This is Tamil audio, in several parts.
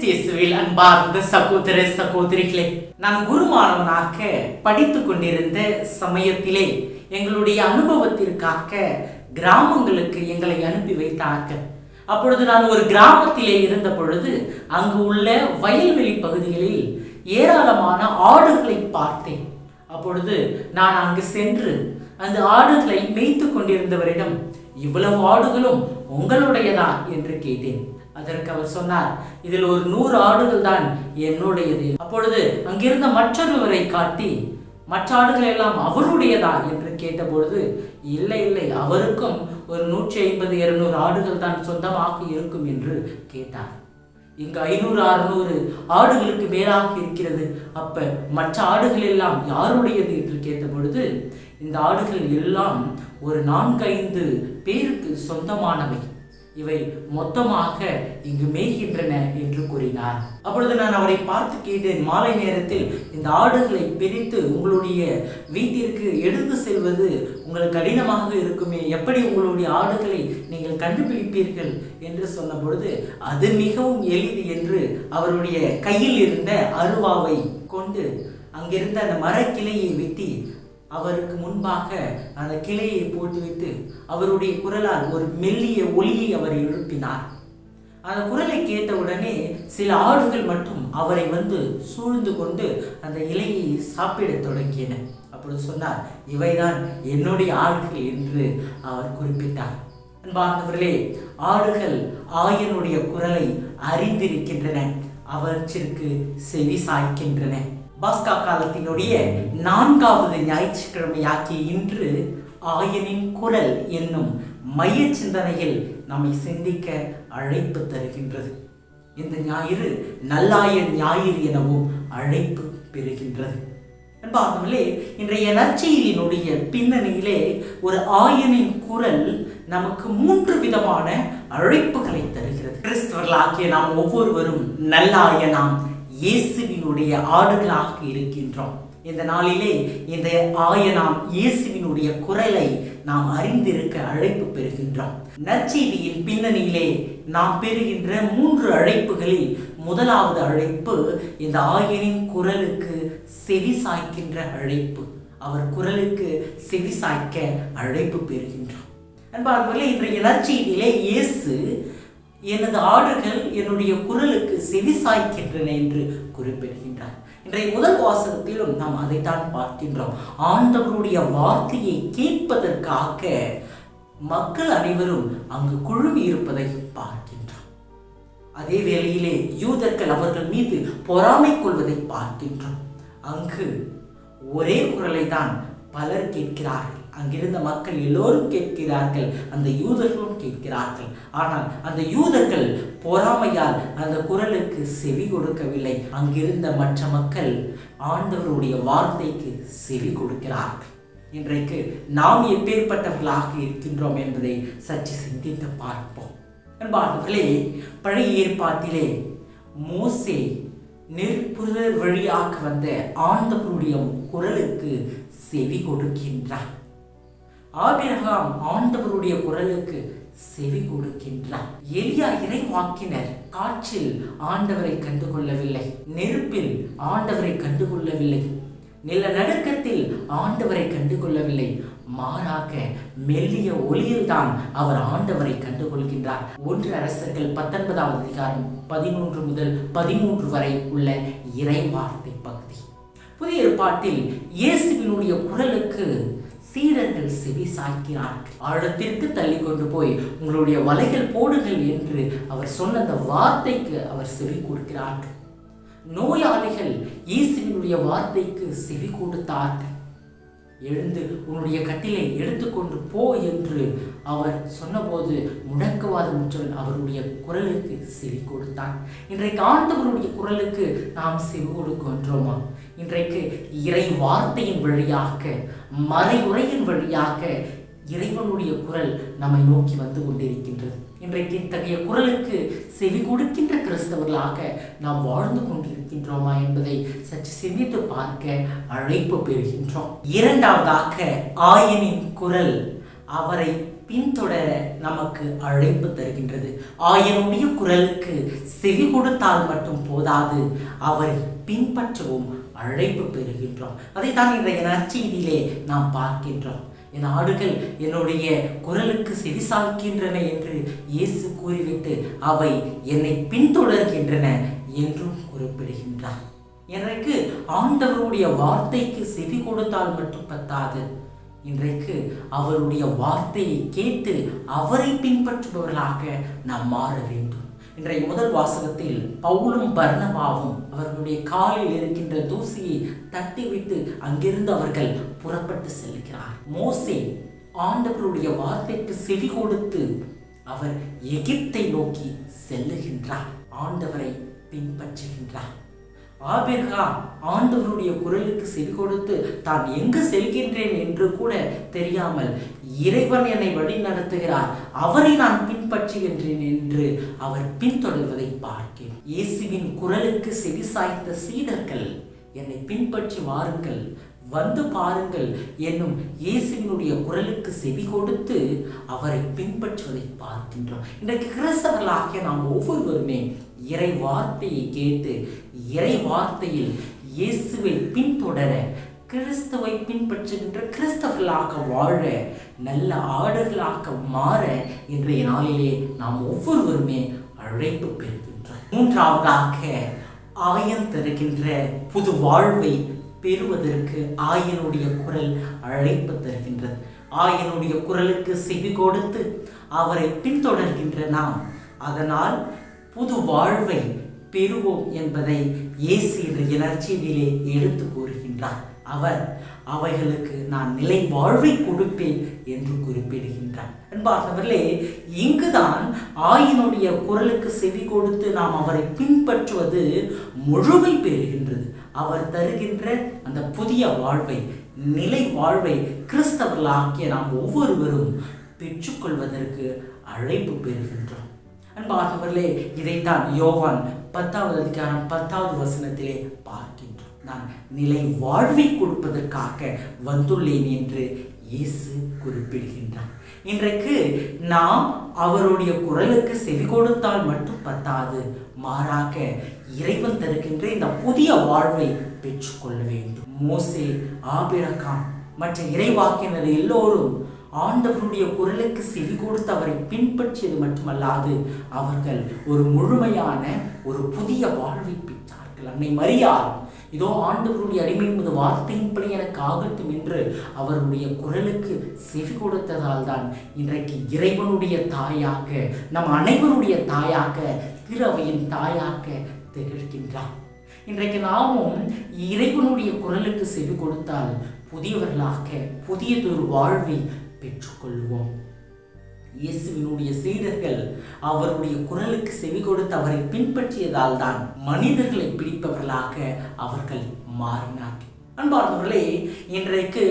கிறிஸ்தியேசுவில் அன்பார்ந்த சகோதர சகோதரிகளே, நான் குருமானவனாக படித்துக் கொண்டிருந்த சமயத்திலே எங்களுடைய அனுபவத்திற்காக கிராமங்களுக்கு எங்களை அனுப்பி வைத்தார்கள். அப்பொழுது நான் ஒரு கிராமத்திலே இருந்த பொழுது அங்கு உள்ள வயல்வெளி பகுதிகளில் ஏராளமான ஆடுகளை பார்த்தேன். அப்பொழுது நான் அங்கு சென்று அந்த ஆடுகளை மேய்த்து கொண்டிருந்தவரிடம், இவ்வளவு ஆடுகளும் உங்களுடையதா என்று கேட்டேன். அதற்கு அவர் சொன்னார், இதில் ஒரு 100 ஆடுகள் தான் என்னுடையது. அப்பொழுது அங்கிருந்த மற்றொருவரை காட்டி, மற்ற ஆடுகள் எல்லாம் அவருடையதா என்று கேட்டபொழுது, இல்லை இல்லை, அவருக்கும் ஒரு 150-200 ஆடுகள் தான் சொந்தமாக இருக்கும் என்று கேட்டார். இங்கு 500-600 ஆடுகளுக்கு மேலாக இருக்கிறது. அப்ப மற்ற ஆடுகள் எல்லாம் யாருடையது என்று கேட்டபொழுது, இந்த ஆடுகள் எல்லாம் ஒரு 4-5 பேருக்கு சொந்தமானவை, இவை மொத்தமாக இங்கு மேய்கின்றன என்று கூறினார். அப்பொழுது நான் அவரை பார்த்து கேட்டேன், மாலை நேரத்தில் இந்த ஆடுகளை பிரித்து உங்களுடைய வீட்டிற்கு எடுத்து செல்வது உங்களுக்கு கடினமாக இருக்குமே, எப்படி உங்களுடைய ஆடுகளை நீங்கள் கண்டுபிடிப்பீர்கள் என்று சொன்ன பொழுது, அது மிகவும் எளிது என்று அவருடைய கையில் இருந்த அருவாவை கொண்டு அங்கிருந்த அந்த மரக்கிளையை வெட்டி அவருக்கு முன்பாக அந்த கிளையை போட்டுவிட்டு அவருடைய குரலால் ஒரு மெல்லிய ஒலியை அவர் எழுப்பினார். அந்த குரலை கேட்டவுடனே சில ஆடுகள் மட்டும் அவரை சூழ்ந்து கொண்டு அந்த இலையை சாப்பிட தொடங்கின. அப்பொழுது சொன்னார், இவைதான் என்னுடைய ஆடுகள் என்று அவர் குறிப்பிட்டார். அன்பார்ந்தவர்களே, ஆடுகள் ஆயனுடைய குரலை அறிந்திருக்கின்றன, அவற்றிற்கு செவி சாய்க்கின்றன. பாஸ்கா காலத்தினுடைய 4வது ஞாயிற்றுக்கிழமையாகிய இன்று ஆயனின் குரல் என்னும் மைய சிந்தனையில் நம்மை சிந்திக்க அழைப்பு தருகின்றது. இந்த ஞாயிறு நல்லாயன் ஞாயிறு எனவும் அழைப்பு பெறுகின்றது. அன்பார்களே, இன்றைய நற்செய்தியினுடைய பின்னணியிலே ஒரு ஆயனின் குரல் நமக்கு 3 விதமான அழைப்புகளை தருகிறது. கிறிஸ்தவர்களாகிய நாம் ஒவ்வொருவரும் நல்லாயனாம் இயேசுவினுடைய ஆடுகளாக இருக்கின்றோம். இந்த நாளிலே இந்த ஆயனாம் இயேசுவினுடைய குரலை நாம் அறிந்திருக்க அழைப்பு பெறுகின்றோம். நற்செய்தியின் பின்னணியிலே நாம் பெறுகின்ற 3 அழைப்புகளில் முதலாவது அழைப்பு இந்த ஆயனின் குரலுக்கு செவி சாய்க்கின்ற அழைப்பு. அவர் குரலுக்கு செவி சாய்க்க அழைப்பு பெறுகின்றோம். அன்பார்களே, இன்றைய நற்செய்தியிலே இயேசு எனது ஆடுகள் என்னுடைய குரலுக்கு செவி சாய்க்கின்றன என்று குறிப்பிடுகின்றார். இன்றைய முதல் வாசகத்திலும் நாம் அதைத்தான் பார்க்கின்றோம். ஆண்டவருடைய வார்த்தையை கேட்பதற்காக மக்கள் அனைவரும் அங்கு குழுமி இருப்பதை பார்க்கின்றோம். அதே வேளையிலே யூதர்கள் அவர்கள் மீது பொறாமை கொள்வதை பார்க்கின்றோம். அங்கு ஒரே குரலை தான் பலர் கேட்கிறார்கள். அங்கிருந்த மக்கள் எல்லோரும் கேட்கிறார்கள், அந்த யூதர்களும் கேட்கிறார்கள். ஆனால் அந்த யூதர்கள் பொறாமையால் அந்த குரலுக்கு செவி கொடுக்கவில்லை. அங்கிருந்த மற்ற மக்கள் ஆண்டவருடைய வார்த்தைக்கு செவி கொடுக்கிறார்கள். இன்றைக்கு நாம் எப்பேற்பட்டவர்களாக இருக்கின்றோம் என்பதை சற்று சிந்தித்து பார்ப்போம். அன்பார்களே, பழைய ஏற்பாட்டிலே மோசே நெருப்புதர் வழியாக வந்த ஆண்டவருடைய குரலுக்கு செவி கொடுக்கின்றார். ஆபிரகாம் ஆண்டவருடைய குரலுக்கு செவி கொடுக்கின்றார். எலியா இறைவாக்கினர் காற்றில் ஆண்டவரை கண்டுகொள்ளவில்லை, நெருப்பில் ஆண்டவரை கண்டுகொள்ளவில்லை, நிலநடுக்கத்தில் ஆண்டவரை கண்டுகொள்ளவில்லை, மாறாக மெல்லிய ஒளியில் தான் அவர் ஆண்டவரை கண்டுகொள்கின்றார். 1 அரசர்கள் 19வது அதிகாரம் 11 முதல் 13 வரை உள்ள இறைவார்த்தை பகுதி. புதிய ஏற்பாட்டில் இயேசுவினுடைய குரலுக்கு சீடர்கள் செவி சாய்க்கிறார்கள். ஆழத்திற்கு தள்ளி கொண்டு போய் உங்களுடைய வலைகள் போடுங்கள் என்று அவர் சொன்ன அந்த வார்த்தைக்கு அவர் செவி கொடுக்கிறார்கள். நோயாளிகள் இயேசுவினுடைய வார்த்தைக்கு செவி கொடுத்தார்கள். எழுந்து உன்னுடைய கட்டிலை எடுத்துக்கொண்டு போ என்று அவர் சொன்னபோது முடக்குவாதமுற்றவன் அவருடைய குரலுக்கு செவி கொடுத்தார். இன்றைக்கு ஆண்டவருடைய குரலுக்கு நாம் செவி கொடுக்கின்றோமா? இன்றைக்கு இறை வார்த்தையின் வழியாக, மறையுறையின் வழியாக இறைவனுடைய குரல் நம்மை நோக்கி வந்து கொண்டிருக்கின்றது. இன்றைக்கு இத்தகைய குரலுக்கு செவி கொடுக்கின்ற கிறிஸ்தவர்களாக நாம் வாழ்ந்து கொண்டிருக்கின்றோமா என்பதை சற்று சிந்தித்து பார்க்க அழைப்பு பெறுகின்றோம். இரண்டாவதாக ஆயனின் குரல் அவரை பின்தொடர நமக்கு அழைப்பு தருகின்றது. ஆயனுடைய குரலுக்கு செவி கொடுத்தால் மட்டும் போதாது, அவரை பின்பற்றவும் அழைப்பு பெறுகின்றோம். அதைத்தான் இன்றைய நற்செய்தியிலே நாம் பார்க்கின்றோம். என் ஆடுகள் என்னுடைய குரலுக்கு செவிசாய்க்கின்றன என்று இயேசு கூறிவிட்டு அவை என்னை பின்தொடர்கின்றன என்றும் குறிப்பிடுகின்றார். இன்றைக்கு ஆண்டவருடைய வார்த்தைக்கு செவி கொடுத்தால் மட்டும் பத்தாது, இன்றைக்கு அவருடைய வார்த்தையை கேட்டு அவரை பின்பற்றுபவர்களாக நாம் மாற வேண்டும். இன்றைய முதல் வாசகத்தில் பவுலும் பர்னபாவும் அவர்களுடைய காலில் இருக்கின்ற தூசியை தட்டிவிட்டு அங்கிருந்து அவர்கள் புறப்பட்டு செல்கிறார். மோசே ஆண்டவருடைய வார்த்தைக்கு செவி கொடுத்து அவர் எகிப்தை நோக்கி செல்லுகின்றார், ஆண்டவரை பின்பற்றுகின்றார். ஆபிரகாம் ஆண்டவருடைய குரலுக்கு செவி கொடுத்து தான் எங்கு செல்கின்றேன் என்று கூட தெரியாமல் இறைவன் என்னை வழி நடத்துகிறார், அவரை நான் பின்பற்றுகின்றேன் என்று அவர் பின்தொடர்வதை பார்க்கிறோம். இயேசுவின் குரலுக்கு செவி சாய்த்த சீடர்கள் என்னை பின்பற்றி வாருங்கள், வந்து பாருங்கள் என்னும் இயேசுவினுடைய குரலுக்கு செவி கொடுத்து அவரை பின்பற்றுவதை பார்க்கின்றோம். இன்றைக்கு கிறிஸ்தவர்களாகிய நாம் ஒவ்வொருவருமே இறை வார்த்தையை கேட்டு இறை வார்த்தையில் இயேசுவை பின்தொடர, கிறிஸ்துவை பின்பற்றுகின்ற கிறிஸ்தவர்களாக வாழ, நல்ல ஆடுகளாக மாற இன்றைய நாளிலே நாம் ஒவ்வொருவருமே அழைப்பு பெறுகின்றோம். மூன்றாவதாக ஆயன் தருகின்ற புது வாழ்வை பெறுவதற்கு ஆயனுடைய குரல் அழைப்பு தருகின்றது. ஆயனுடைய குரலுக்கு செவி கொடுத்து அவரை பின்தொடர்கின்ற நாம் அதனால் புது வாழ்வை பெறுவோம் என்பதை இயேசு இன்றைய நற்செய்தியிலே எடுத்து கூறுகின்றார். அவர் அவைகளுக்கு நான் நிலை வாழ்வை கொடுப்பேன் என்று குறிப்பிடுகின்றார். அன்பார்ந்தவர்களே, இங்குதான் ஆயனுடைய குரலுக்கு செவி கொடுத்து நாம் அவரை பின்பற்றுவது முழுமை பெறுகின்றது. அவர் தருகின்ற அந்த புதிய வாழ்வை, நிலை வாழ்வை கிறிஸ்தவர்களாகிய நாம் ஒவ்வொருவரும் பெற்றுக்கொள்வதற்கு அழைப்பு பெறுகின்றோம். அன்பார்ந்தவர்களே, இதைத்தான் யோவான் 10வது அதிகாரம் 10வது வசனத்திலே பார்க்கின்றோம். நான் நிலை வாழ்வை கொடுப்பதற்காக வந்துள்ளேன் என்று இயேசு குறிப்பிடுகின்றார். இன்றைக்கு நாம் அவருடைய குரலுக்கு செவி கொடுத்தால் மட்டும் பத்தாது, மாறாக இறைவன் தருகின்ற இந்த புதிய வாழ்வை பெற்றுக்கொள்ள வேண்டும். மோசே, ஆபிரகாம் மற்ற இறைவாக்கினர் எல்லோரும் ஆண்டவருடைய குரலுக்கு செவி கொடுத்து அவரை பின்பற்றியது மட்டுமல்லாது அவர்கள் ஒரு முழுமையான ஒரு புதிய வாழ்வை பெற்றார்கள். அன்னை மரியாள் இதோ ஆண்டவருடைய அடிமை மீது வார்த்தையின்படி எனக்கு ஆகட்டும் என்று அவருடைய குரலுக்கு செவி கொடுத்ததால் தான் இன்றைக்கு இறைவனுடைய தாயாக, நம் அனைவருடைய தாயாக, திரு அவையின் தாயாக திகழ்கின்றார். இன்றைக்கு நாமும் இறைவனுடைய குரலுக்கு செவி கொடுத்தால் புதியவர்களாக புதியதொரு வாழ்வை பெற்றுக்கொள்வோம். இயேசுவினுடைய சீடர்கள் அவருடைய குரலுக்கு செவி கொடுத்து அவரை பின்பற்றியதால் தான் மனிதர்களை பிடிப்பவர்களாக அவர்கள் மாறினார்கள். அன்பார்ந்தவர்களே, இன்றைக்கு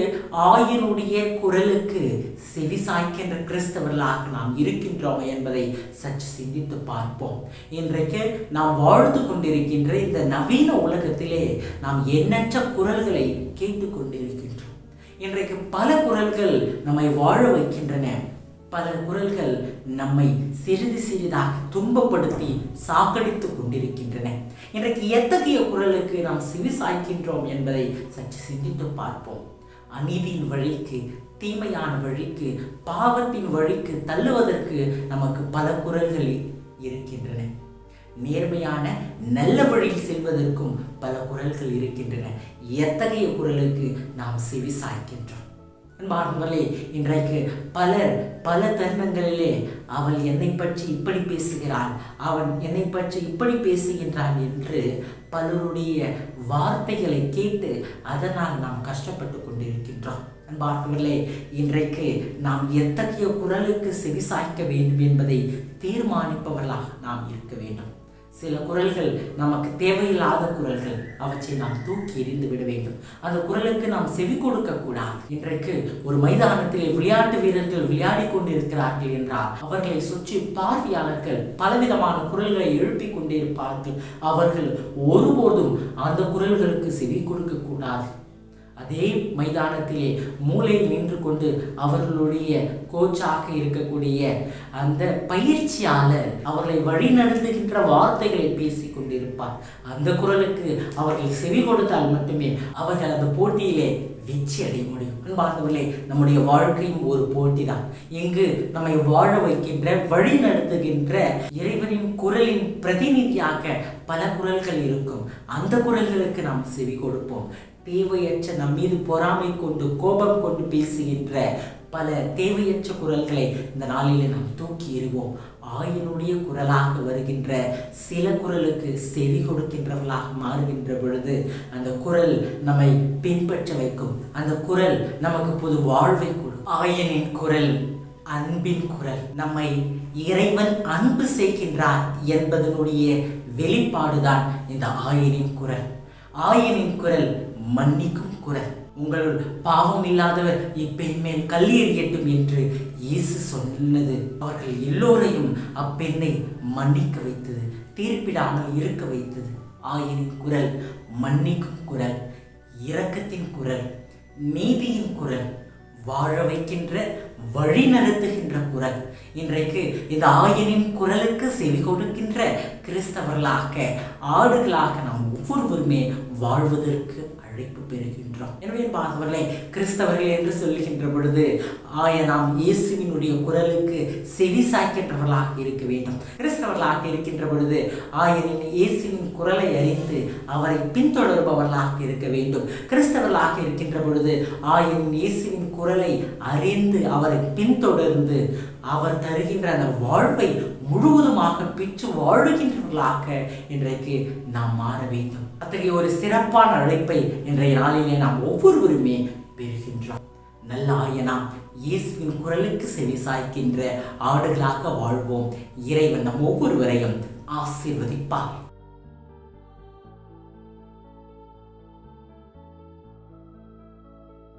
ஆயனுடைய குரலுக்கு செவி சாய்க்கின்ற கிறிஸ்தவர்களாக நாம் இருக்கின்றோம் என்பதை சற்று சிந்தித்து பார்ப்போம். இன்றைக்கு நாம் வாழ்ந்து கொண்டிருக்கின்ற இந்த நவீன உலகத்திலே நாம் எண்ணற்ற குரல்களை கேட்டுக்கொண்டிருக்கின்றோம். இன்றைக்கு பல குரல்கள் நம்மை வாழ வைக்கின்றன, பல குரல்கள் நம்மை சிறிது சிறிதாக துன்பப்படுத்தி சாக்கடித்துக் கொண்டிருக்கின்றன. இன்றைக்கு எத்தகைய குரலுக்கு நாம் செவி சாய்க்கின்றோம் என்பதை சற்று சிந்தித்து பார்ப்போம். அநீதியின் வழிக்கு, தீமையான வழிக்கு, பாவத்தின் வழிக்கு தள்ளுவதற்கு நமக்கு பல குரல்கள் இருக்கின்றன. நேர்மையான நல்ல வழியில் செல்வதற்கும் பல குரல்கள் இருக்கின்றன. எத்தகைய குரலுக்கு நாம் செவி சாய்க்கின்றோம்? அன்பார்ந்தவர்களே, இன்றைக்கு பல தருணங்களிலே அவள் என்னை பற்றி இப்படி பேசுகிறாள், அவன் என்னை பற்றி இப்படி பேசுகின்றான் என்று பலருடைய வார்த்தைகளை கேட்டு அதனால் நாம் கஷ்டப்பட்டு கொண்டிருக்கின்றோம். அன்பார்ந்தவர்களே, இன்றைக்கு நாம் எத்தகைய குரலுக்கு செவி சாய்க்க வேண்டும் என்பதை தீர்மானிப்பவர்களாக நாம் இருக்க வேண்டும். சில குரல்கள் நமக்கு தேவையில்லாத குரல்கள், அவற்றை நாம் தூக்கி எறிந்து விட வேண்டும். அந்த குரலுக்கு நாம் செவி கொடுக்க கூடாது. இன்றைக்கு ஒரு மைதானத்திலே விளையாட்டு வீரர்கள் விளையாடி கொண்டிருக்கிறார்கள் என்றால் அவர்களை சுற்றி பார்வையாளர்கள் பலவிதமான குரல்களை எழுப்பி கொண்டிருப்பார்கள். அவர்கள் ஒருபோதும் அந்த குரல்களுக்கு செவி கொடுக்க கூடாது. அதே மைதானத்திலே மூலையில் நின்று கொண்டு அவர்களுடைய கோச்சாக இருக்கக்கூடிய அந்த பயிற்சியாளர் அவர்களை வழிநடத்துகின்ற வார்த்தைகளை பேசி கொண்டிருப்பார். அந்த குரலுக்கு அவர்கள் செவி கொடுத்தால் மட்டுமே அவர்கள் அந்த போட்டியிலே வெற்றி அடைய முடியும். அன்பார்ந்தவர்களே, நம்முடைய வாழ்க்கையும் ஒரு போட்டி தான். இங்கு நம்மை வாழ வைக்கின்ற வழி நடத்துகின்ற இறைவனின் குரலின் பிரதிநிதியாக பல குரல்கள் இருக்கும். அந்த குரல்களுக்கு நாம் செவி கொடுப்போம். தேவையற்ற நம் மீது பொறாமை கொண்டு கோபம் கொண்டு பேசுகின்ற பல தேவையற்ற குரல்களை இந்த நாளிலே நாம் தூக்கி எறிவோம். ஆயனுடைய குரலாக வருகின்ற சில குரலுக்கு செவி கொடுக்கின்றவர்களாக மாறுகின்ற பொழுது அந்த குரல் நம்மை பின்பற்ற வைக்கும். அந்த குரல் நமக்கு புது வாழ்வை கொடுக்கும். ஆயனின் குரல் அன்பின் குரல். நம்மை இறைவன் அன்பு செய்கின்றார் என்பதனுடைய வெளிப்பாடுதான் இந்த ஆயனின் குரல். ஆயனின் குரல் மன்னிக்கும் குரல். உங்கள் பாவம் இல்லாதவர் இப்பெண் மேல் கல் எறியட்டும் என்று இயேசு சொன்னது அவர்கள் எல்லோரையும் அப்பெண்ணை மன்னிக்க வைத்தது, தீர்ப்பிடாமல் இருக்க வைத்தது. ஆயனின் குரல் மன்னிக்கும் குரல், இரக்கத்தின் குரல், நீதியின் குரல், வாழ வைக்கின்ற வழி நடத்துகின்ற குரல். இன்றைக்கு இந்த ஆயனின் குரலுக்கு செவி கொடுக்கின்ற கிறிஸ்தவர்களாக ஆடுகளாக நாம் ஒவ்வொருவருமே வாழ்வதற்கு அழைப்பு பெறுகின்றோம். எனவே பார்த்தவர்களே, கிறிஸ்தவர்கள் என்று சொல்லுகின்ற பொழுது நாம் இயேசுவினுடைய குரலுக்கு செவி சாய்க்கின்றவர்களாக இருக்க வேண்டும். கிறிஸ்தவர்களாக இருக்கின்ற பொழுது ஆயனின் இயேசுவின் குரலை அறிந்து அவரை பின்தொடர்பவர்களாக இருக்க வேண்டும். கிறிஸ்தவர்களாக இருக்கின்ற பொழுது ஆயனின் இயேசுவின் குரலை அறிந்து அவரை பின்தொடர்ந்து அவர் தருகின்ற அந்த வாழ்வை முழுவதுமாக பெற்று வாழுகின்றவர்களாக இன்றைக்கு நாம் மாற வேண்டும். அத்தகைய ஒரு சிறப்பான அழைப்பை இன்றைய நாளிலே நாம் ஒவ்வொருவருமே பெறுகின்றோம். நல்ல ஆயனாம் இயேசுவின் குரலுக்கு செவி சாய்க்கின்ற ஆடுகளாக வாழ்வோம். இறைவன் நம் ஒவ்வொருவரையும் ஆசீர்வதிப்பார்.